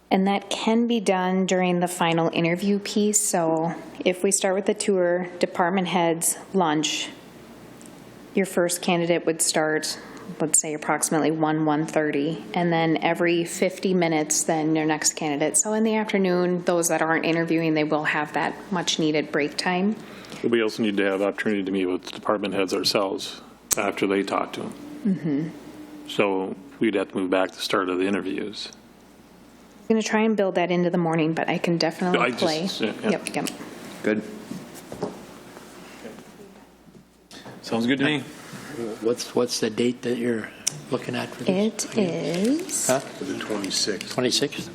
S10: And that can be done during the final interview piece. So if we start with the tour, department heads, lunch, your first candidate would start, let's say approximately 1:30, and then every 50 minutes, then your next candidate. So in the afternoon, those that aren't interviewing, they will have that much needed break time.
S2: We also need to have opportunity to meet with department heads ourselves after they talk to them.
S10: Mm-hmm.
S2: So we'd have to move back to the start of the interviews.
S10: I'm going to try and build that into the morning, but I can definitely play.
S2: Yeah.
S10: Yep.
S7: Good.
S2: Sounds good to me.
S11: What's the date that you're looking at for this?
S10: It is
S1: For the 26th.
S11: 26th?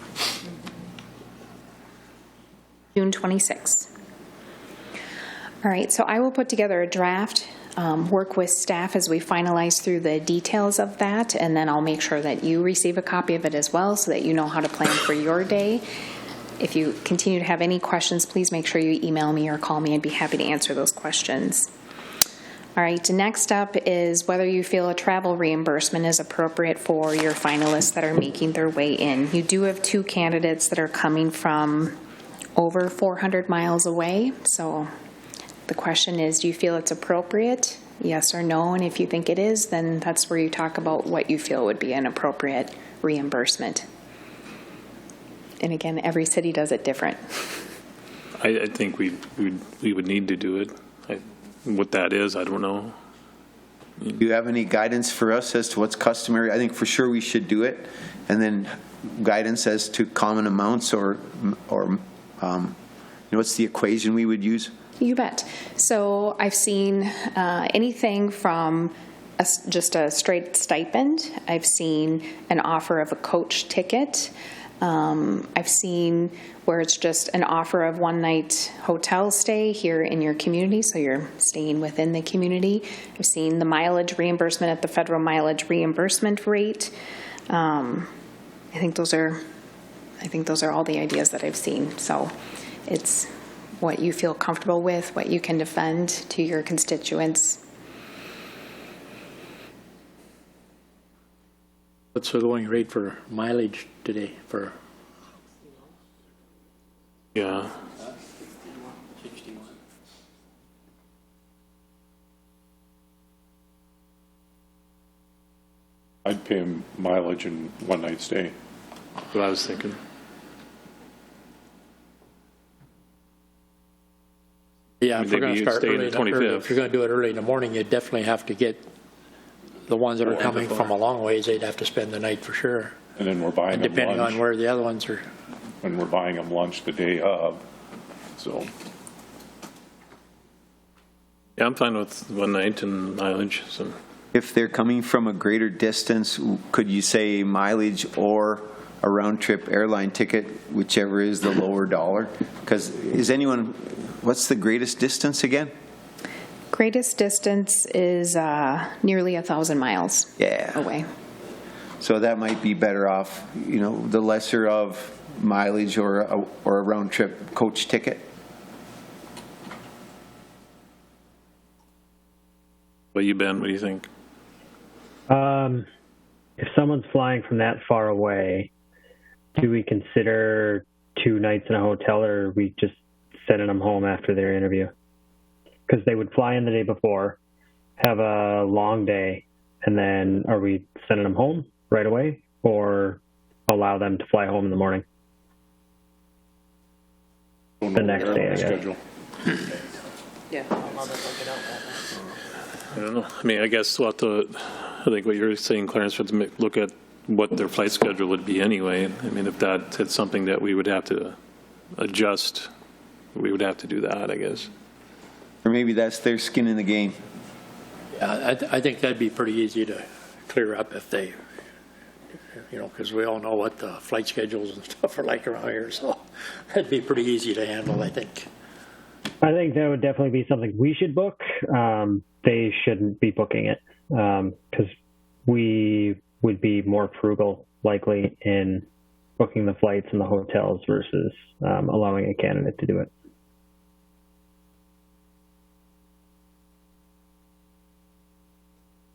S10: June 26th. All right, so I will put together a draft, work with staff as we finalize through the details of that, and then I'll make sure that you receive a copy of it as well so that you know how to plan for your day. If you continue to have any questions, please make sure you email me or call me. I'd be happy to answer those questions. All right, next up is whether you feel a travel reimbursement is appropriate for your finalists that are making their way in. You do have 2 candidates that are coming from over 400 miles away, so the question is, do you feel it's appropriate? Yes or no? And if you think it is, then that's where you talk about what you feel would be an appropriate reimbursement. And again, every city does it different.
S2: I think we would need to do it. What that is, I don't know.
S7: Do you have any guidance for us as to what's customary? I think for sure we should do it. And then guidance as to common amounts or what's the equation we would use?
S10: You bet. So I've seen anything from just a straight stipend. I've seen an offer of a coach ticket. I've seen where it's just an offer of one-night hotel stay here in your community, so you're staying within the community. I've seen the mileage reimbursement at the federal mileage reimbursement rate. I think those are all the ideas that I've seen. So it's what you feel comfortable with, what you can defend to your constituents.
S11: What's the going rate for mileage today for?
S2: Yeah.
S5: I'd pay him mileage and one-night stay.
S2: That's what I was thinking.
S11: Yeah, if we're going to
S2: Maybe
S11: start
S2: stay in
S11: early,
S2: the 25th.
S11: if you're going to do it early in the morning, you definitely have to get the ones that are coming from a long ways. They'd have to spend the night for sure.
S5: And then we're buying
S11: And
S5: them
S11: depending
S5: lunch.
S11: on where the other ones are.
S5: And we're buying them lunch the day of. So
S2: Yeah, I'm fine with one night and mileage. So
S7: If they're coming from a greater distance, could you say mileage or a round-trip airline ticket, whichever is the lower dollar? Because what's the greatest distance again?
S10: Greatest distance is nearly 1,000 miles away.
S7: So that might be better off, the lesser of mileage or a round-trip coach ticket.
S2: what you, Ben? What do you think?
S8: If someone's flying from that far away, do we consider 2 nights in a hotel, or are we just sending them home after their interview? Because they would fly in the day before, have a long day, and then are we sending them home right away, or allow them to fly home in the morning? The next day, I guess.
S5: schedule.
S10: Yeah.
S2: I don't know. I mean, I guess we'll have to, I think what you're saying, Clarence, we have to look at what their flight schedule would be anyway. I mean, if that's something that we would have to adjust, we would have to do that, I guess.
S7: Or maybe that's their skin in the game.
S11: Yeah, I think that'd be pretty easy to clear up if they, because we all know what the flight schedules and stuff are like around here. So that'd be pretty easy to handle, I think.
S8: I think that would definitely be something we should book. They shouldn't be booking it because we would be more frugal, likely, in booking the flights and the hotels versus allowing a candidate to do it.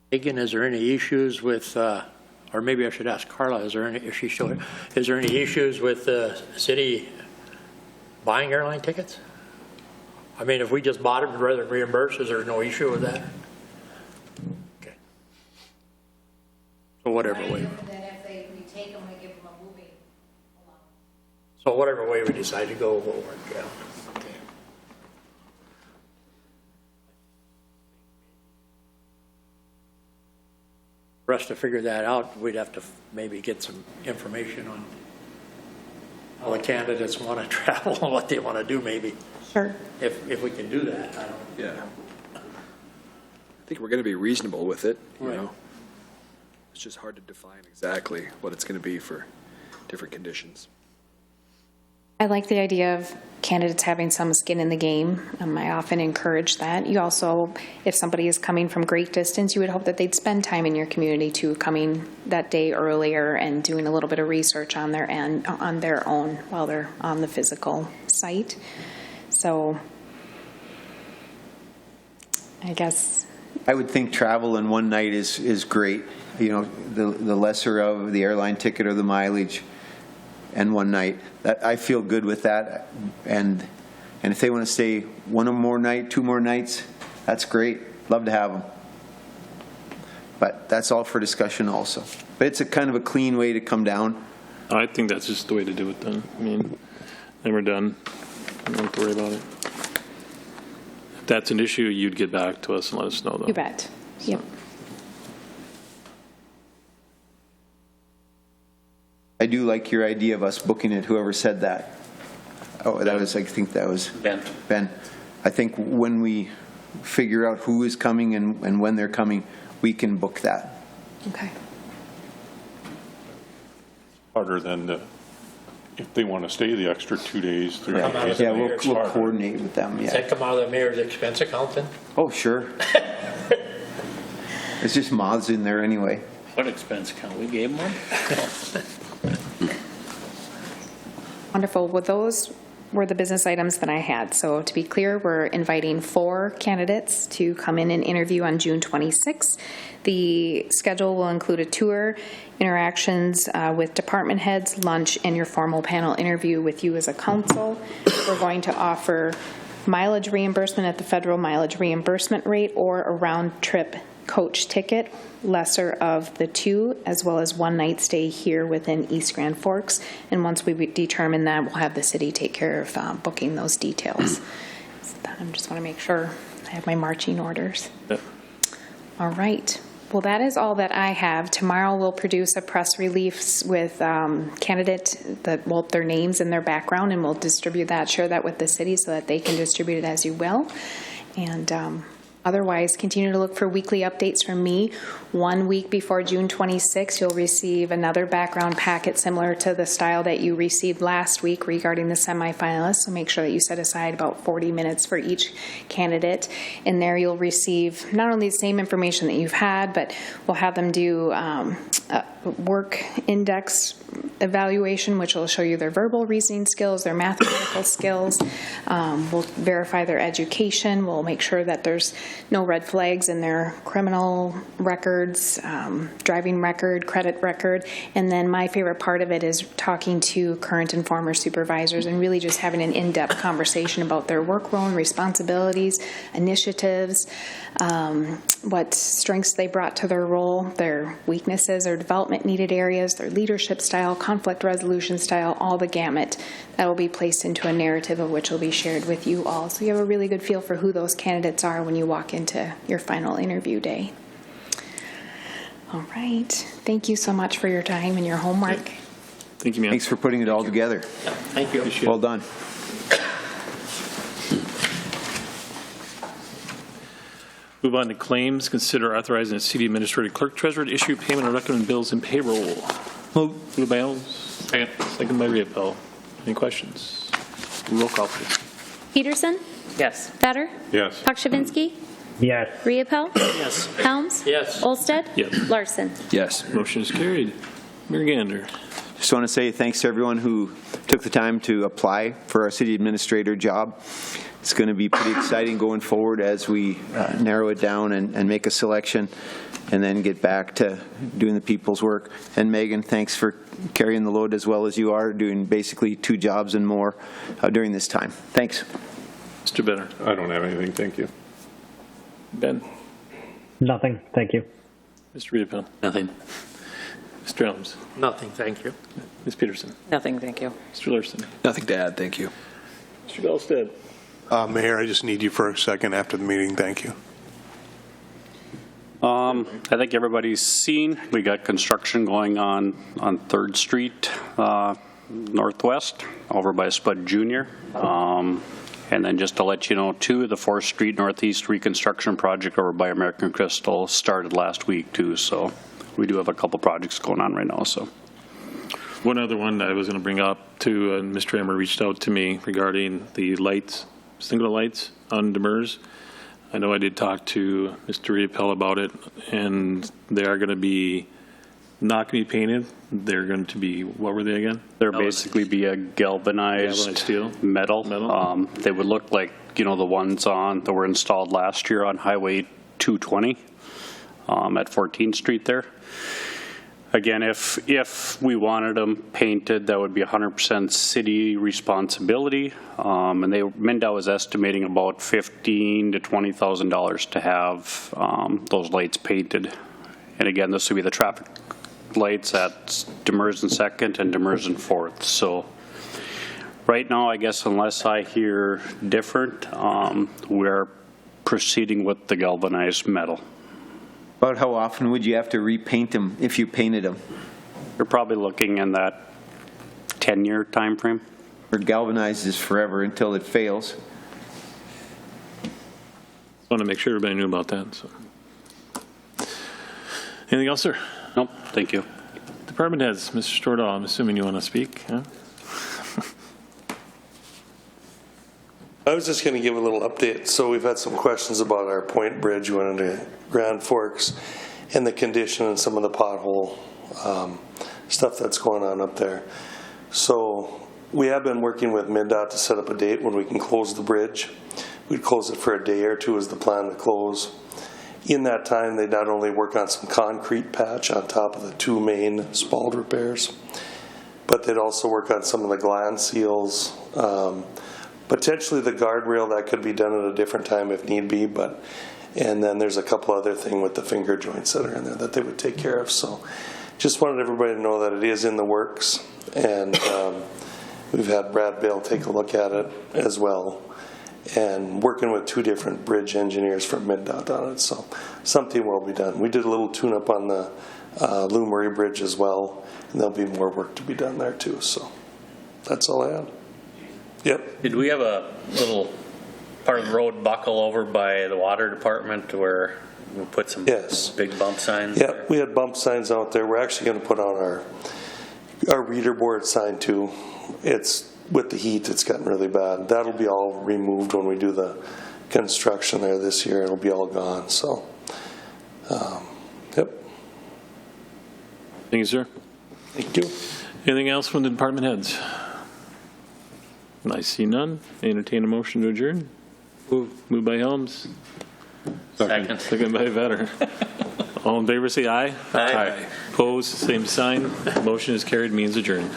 S11: Megan, is there any issues with, or maybe I should ask Carla, is there any issues with the city buying airline tickets? I mean, if we just bought them rather than reimburse, is there no issue with that? whatever way.
S4: And then if we take them, we give them a moving allowance.
S11: So whatever way we decide to go, will work, yeah. Okay. For us to figure that out, we'd have to maybe get some information on how the candidates want to travel and what they want to do, maybe.
S10: Sure.
S11: If we can do that, I don't.
S9: Yeah. I think we're going to be reasonable with it, you
S11: Right.
S9: know. It's just hard to define exactly what it's going to be for different conditions.
S10: I like the idea of candidates having some skin in the game. I often encourage that. You also, if somebody is coming from great distance, you would hope that they'd spend time in your community too, coming that day earlier and doing a little bit of research on their own while they're on the physical site. So I guess
S7: I would think travel in one night is great. You know, the lesser of the airline ticket or the mileage, and one night. That I feel good with that. And if they want to stay one or more night, 2 more nights, that's great. Love to have them. But that's all for discussion also. But it's a kind of a clean way to come down.
S2: I think that's just the way to do it then. I mean, then we're done. I don't have to worry about it. If that's an issue, you'd get back to us and let us know, though.
S10: you bet. Yep.
S7: I do like your idea of us booking it, whoever said that. Oh, that was, I think that was Ben. I think when we figure out who is coming and when they're coming, we can book that.
S10: Okay.
S5: Harder than if they want to stay the extra 2 days, 3 days.
S7: Yeah, we'll coordinate with them,
S11: Does
S7: yeah.
S11: that come out of the mayor's expense account then?
S7: Oh, sure. It's just moths in there anyway.
S6: What expense account? We gave them one?
S10: Wonderful. Well, those were the business items that I had. So to be clear, we're inviting 4 candidates to come in and interview on June 26th. The schedule will include a tour, interactions with department heads, lunch, and your formal panel interview with you as a council. We're going to offer mileage reimbursement at the federal mileage reimbursement rate or a round-trip coach ticket, lesser of the 2, as well as 1 night stay here within East Grand Forks. And once we determine that, we'll have the city take care of booking those details. So I just want to make sure I have my marching orders.
S2: Yep.
S10: All right. Well, that is all that I have. Tomorrow we'll produce a press release with their names and their background, and we'll distribute that, share that with the city so that they can distribute it as you will. And otherwise, continue to look for weekly updates from me. 1 week before June 26th, you'll receive another background packet similar to the style that you received last week regarding the semifinalists. So make sure that you set aside about 40 minutes for each candidate. In there, you'll receive not only the same information that you've had, but we'll have them do a work index evaluation, which will show you their verbal reasoning skills, their mathematical skills. We'll verify their education. We'll make sure that there's no red flags in their criminal records, driving record, credit record. And then my favorite part of it is talking to current and former supervisors and really just having an in-depth conversation about their work role and responsibilities, initiatives, what strengths they brought to their role, their weaknesses, their development needed areas, their leadership style, conflict resolution style, all the gamut. That will be placed into a narrative of which will be shared with you all. So you have a really good feel for who those candidates are when you walk into your final interview day. All right. Thank you so much for your time and your homework.
S2: Thank you, ma'am.
S7: Thanks for putting it all together.
S11: Thank you.
S7: Well done.
S2: Move on to claims. Consider authorizing the city administrator clerk treasurer to issue payment of recommended bills and payroll. Moved by Elms. Second by Riepel. Any questions? Roll call, please.
S3: Peterson?
S6: Yes.
S3: Better?
S5: Yes.
S3: Pakshavinsky?
S8: Yes.
S3: Riepel?
S6: Yes.
S3: Helms?
S11: Yes.
S3: Olsted?
S2: Yes.
S3: Larson?
S9: Yes.
S2: Motion is carried. Mayor Gander.
S7: Just want to say thanks to everyone who took the time to apply for our city administrator job. It's going to be pretty exciting going forward as we narrow it down and make a selection and then get back to doing the people's work. And Megan, thanks for carrying the load as well as you are, doing basically 2 jobs and more during this time. Thanks.
S2: Mr. Benner.
S5: I don't have anything, thank you.
S2: Ben.
S8: Nothing. Thank you.
S2: Mr. Riepel.
S6: Nothing.
S2: Mr. Elms?
S11: Nothing, thank you.
S2: Ms. Peterson?
S12: Nothing, thank you.
S2: Mr. Larson?
S9: Nothing to add, thank you.
S2: Mr. Dahlstedt?
S1: Mayor, I just need you for a second after the meeting. Thank you.
S13: I think everybody's seen, we got construction going on 3rd Street Northwest over by Spud Jr. And then just to let you know, too, the 4th Street Northeast reconstruction project over by American Crystal started last week, too. So we do have a couple projects going on right now. So
S2: One other one I was going to bring up, too, and Mr. Emmer reached out to me regarding the lights, single lights on Demers. I know I did talk to Mr. Riepel about it, and they are going to be not going to be painted. They're going to be, what were they again?
S13: they're basically be a galvanized
S2: steel?
S13: metal.
S2: Metal?
S13: They would look like, the ones that were installed last year on Highway 220 at 14th Street there. Again, if we wanted them painted, that would be 100% city responsibility. And MnDOT was estimating about $15,000 to $20,000 to have those lights painted. And again, this would be the traffic lights at Demers and 2nd and Demers and 4th. So right now, I guess unless I hear different, we're proceeding with the galvanized metal.
S7: About how often would you have to repaint them if you painted them?
S13: You're probably looking in that 10-year time frame.
S7: Or galvanized is forever until it fails?
S2: I want to make sure everybody knew about that. So. Anything else, sir?
S13: Nope, thank you.
S2: Department heads, Mr. Stordahl, I'm assuming you want to speak. Huh?
S14: I was just going to give a little update. So we've had some questions about our Point Bridge going into Grand Forks and the condition and some of the pothole stuff that's going on up there. So we have been working with MnDOT to set up a date when we can close the bridge. We'd close it for a day or two is the plan to close. In that time, they not only work on some concrete patch on top of the 2 main spalled repairs, but they'd also work on some of the gland seals. Potentially the guardrail, that could be done at a different time if need be, and then there's a couple other things with the finger joints that are in there that they would take care of. So just wanted everybody to know that it is in the works, and we've had Brad Bale take a look at it as well, and working with 2 different bridge engineers from MnDOT on it, so something will be done. We did a little tune-up on the Lou Murray Bridge as well, and there'll be more work to be done there too, so that's all I had. Yep.
S6: Did we have a little part of the road buckle over by the water department where we put some big bump signs?
S14: Yeah, we had bump signs out there. We're actually going to put on our reader board sign too. It's with the heat, it's gotten really bad. That'll be all removed when we do the construction there this year. It'll be all gone. So, yep.
S2: Thank you, sir.
S14: Thank you.
S2: Anything else from the department heads? I see none. Entertain a motion to adjourn. Moved by Helms.
S6: Second.
S2: Second by Vetter. All in favor, say aye.
S6: Aye.
S2: Opposed, same sign. Motion is carried, means adjourned.